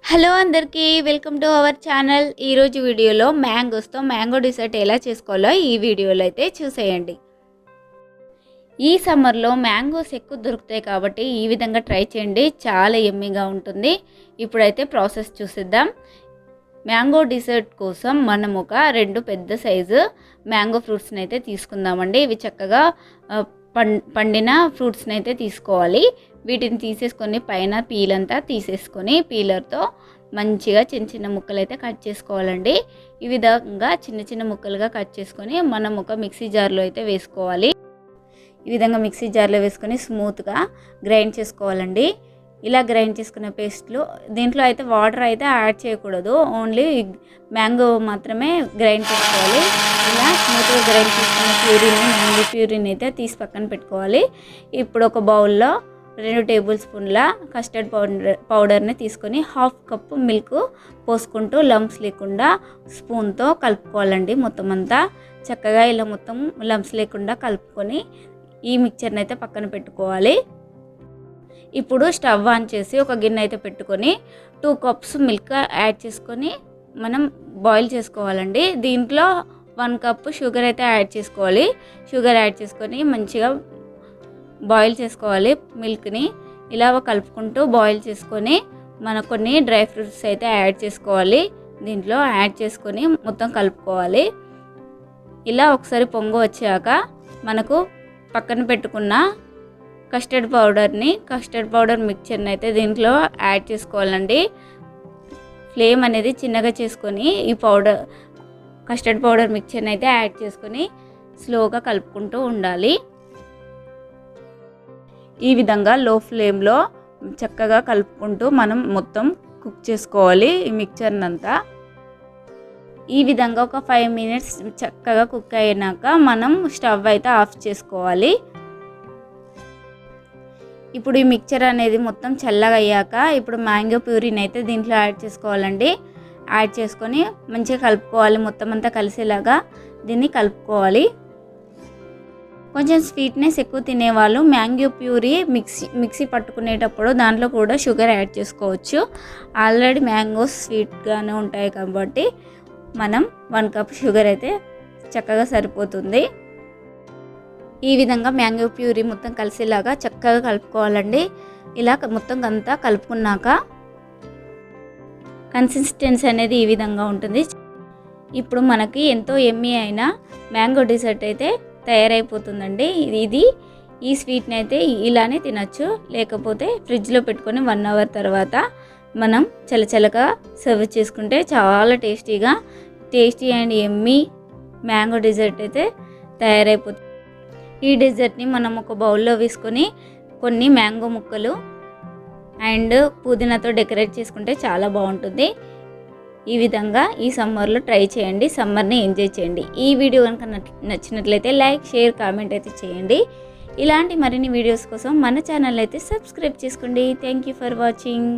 Hello అందరికీ welcome to our channel. ఈరోజు వీడియోలో మ్యాంగోస్తో మ్యాంగో డిసర్ట్ ఎలా చేసుకోవాలో ఈ వీడియోలో అయితే చూసేయండి. ఈ సమ్మర్లో మ్యాంగోస్ ఎక్కువ దొరుకుతాయి కాబట్టి ఈ విధంగా ట్రై చేయండి, చాలా యమ్మీగా ఉంటుంది. ఇప్పుడైతే ప్రాసెస్ చూసిద్దాం. మ్యాంగో డిసర్ట్ కోసం మనం ఒక 2 పెద్ద సైజు మ్యాంగో ఫ్రూట్స్ని అయితే తీసుకుందామండి. ఇవి చక్కగా పండిన ఫ్రూట్స్ని అయితే తీసుకోవాలి. వీటిని తీసేసుకొని పైన పీల్ అంతా తీసేసుకొని పీలర్తో మంచిగా చిన్న చిన్న ముక్కలు అయితే కట్ చేసుకోవాలండి. ఈ విధంగా చిన్న చిన్న ముక్కలుగా కట్ చేసుకొని మనం ఒక మిక్సీ జార్లో అయితే వేసుకోవాలి. ఈ విధంగా మిక్సీ జార్లో వేసుకొని స్మూత్గా గ్రైండ్ చేసుకోవాలండి. ఇలా గ్రైండ్ చేసుకున్న పేస్ట్లు దీంట్లో అయితే వాటర్ అయితే యాడ్ చేయకూడదు, ఓన్లీ మ్యాంగో మాత్రమే గ్రైండ్ చేసుకోవాలి. ఇలా స్మూత్గా గ్రైండ్ చేసుకున్న మ్యాంగో ప్యూరీని అయితే తీసి పక్కన పెట్టుకోవాలి. ఇప్పుడు ఒక బౌల్లో 2 టేబుల్ స్పూన్ల కస్టర్డ్ పౌడర్ని తీసుకొని 1/2 కప్పు మిల్క్ పోసుకుంటూ లంప్స్ లేకుండా స్పూన్తో కలుపుకోవాలండి. మొత్తం అంతా చక్కగా ఇలా మొత్తం లంప్స్ లేకుండా కలుపుకొని ఈ మిక్చర్ని అయితే పక్కన పెట్టుకోవాలి. ఇప్పుడు స్టవ్ ఆన్ చేసి ఒక గిన్నె అయితే పెట్టుకొని 2 కప్స్ మిల్క్ యాడ్ చేసుకొని మనం బాయిల్ చేసుకోవాలండి. దీంట్లో 1 కప్పు షుగర్ అయితే యాడ్ చేసుకోవాలి. షుగర్ యాడ్ చేసుకొని మంచిగా బాయిల్ చేసుకోవాలి. మిల్క్ని ఇలా కలుపుకుంటూ బాయిల్ చేసుకొని మనం కొన్ని డ్రై ఫ్రూట్స్ అయితే యాడ్ చేసుకోవాలి. దీంట్లో యాడ్ చేసుకొని మొత్తం కలుపుకోవాలి. ఇలా ఒకసారి పొంగు వచ్చాక మనకు పక్కన పెట్టుకున్న కస్టర్డ్ పౌడర్ మిక్చర్ని అయితే దీంట్లో యాడ్ చేసుకోవాలండి. ఫ్లేమ్ అనేది చిన్నగా చేసుకొని ఈ కస్టర్డ్ పౌడర్ మిక్చర్ని అయితే యాడ్ చేసుకొని స్లోగా కలుపుకుంటూ ఉండాలి. ఈ విధంగా లో ఫ్లేమ్లో చక్కగా కలుపుకుంటూ మనం మొత్తం కుక్ చేసుకోవాలి ఈ మిక్చర్ని అంతా. ఈ విధంగా ఒక 5 మినిట్స్ చక్కగా కుక్ అయినాక మనం స్టవ్ అయితే ఆఫ్ చేసుకోవాలి. ఇప్పుడు ఈ మిక్చర్ అనేది మొత్తం చల్లగా అయ్యాక ఇప్పుడు మ్యాంగో ప్యూరీని అయితే దీంట్లో యాడ్ చేసుకోవాలండి. యాడ్ చేసుకొని మంచిగా కలుపుకోవాలి. మొత్తం అంతా కలిసేలాగా దీన్ని కలుపుకోవాలి. కొంచెం స్వీట్నెస్ ఎక్కువ తినేవాళ్ళు మ్యాంగో ప్యూరీ మిక్సీ పట్టుకునేటప్పుడు దాంట్లో కూడా షుగర్ యాడ్ చేసుకోవచ్చు. ఆల్రెడీ మ్యాంగోస్ స్వీట్గానే ఉంటాయి కాబట్టి మనం 1 కప్ షుగర్ అయితే చక్కగా సరిపోతుంది. ఈ విధంగా మ్యాంగో ప్యూరీ మొత్తం కలిసేలాగా చక్కగా కలుపుకోవాలండి. ఇలా మొత్తం అంతా కలుపుకున్నాక కన్సిస్టెన్సీ అనేది ఈ విధంగా ఉంటుంది. ఇప్పుడు మనకి ఎంతో యమ్మీ అయిన మ్యాంగో డిసర్ట్ అయితే తయారైపోతుందండి. ఈ స్వీట్ని అయితే ఇలానే తినచ్చు, లేకపోతే ఫ్రిడ్జ్లో పెట్టుకొని 1 అవర్ తర్వాత మనం చల్లచల్లగా సర్వ్ చేసుకుంటే చాలా tasty and yummy mango dessert అయితే తయారైపోతుంది. ఈ డిజర్ట్ని మనం ఒక బౌల్లో వేసుకొని కొన్ని మ్యాంగో ముక్కలు అండ్ పుదీనాతో డెకరేట్ చేసుకుంటే చాలా బాగుంటుంది. ఈ విధంగా ఈ సమ్మర్లో ట్రై చేయండి, సమ్మర్ని ఎంజాయ్ చేయండి. ఈ వీడియో కనుక నచ్చినట్లయితే లైక్, షేర్, కామెంట్ అయితే చేయండి. ఇలాంటి మరిన్ని వీడియోస్ కోసం మన ఛానల్ అయితే సబ్స్క్రైబ్ చేసుకోండి. Thank you for watching.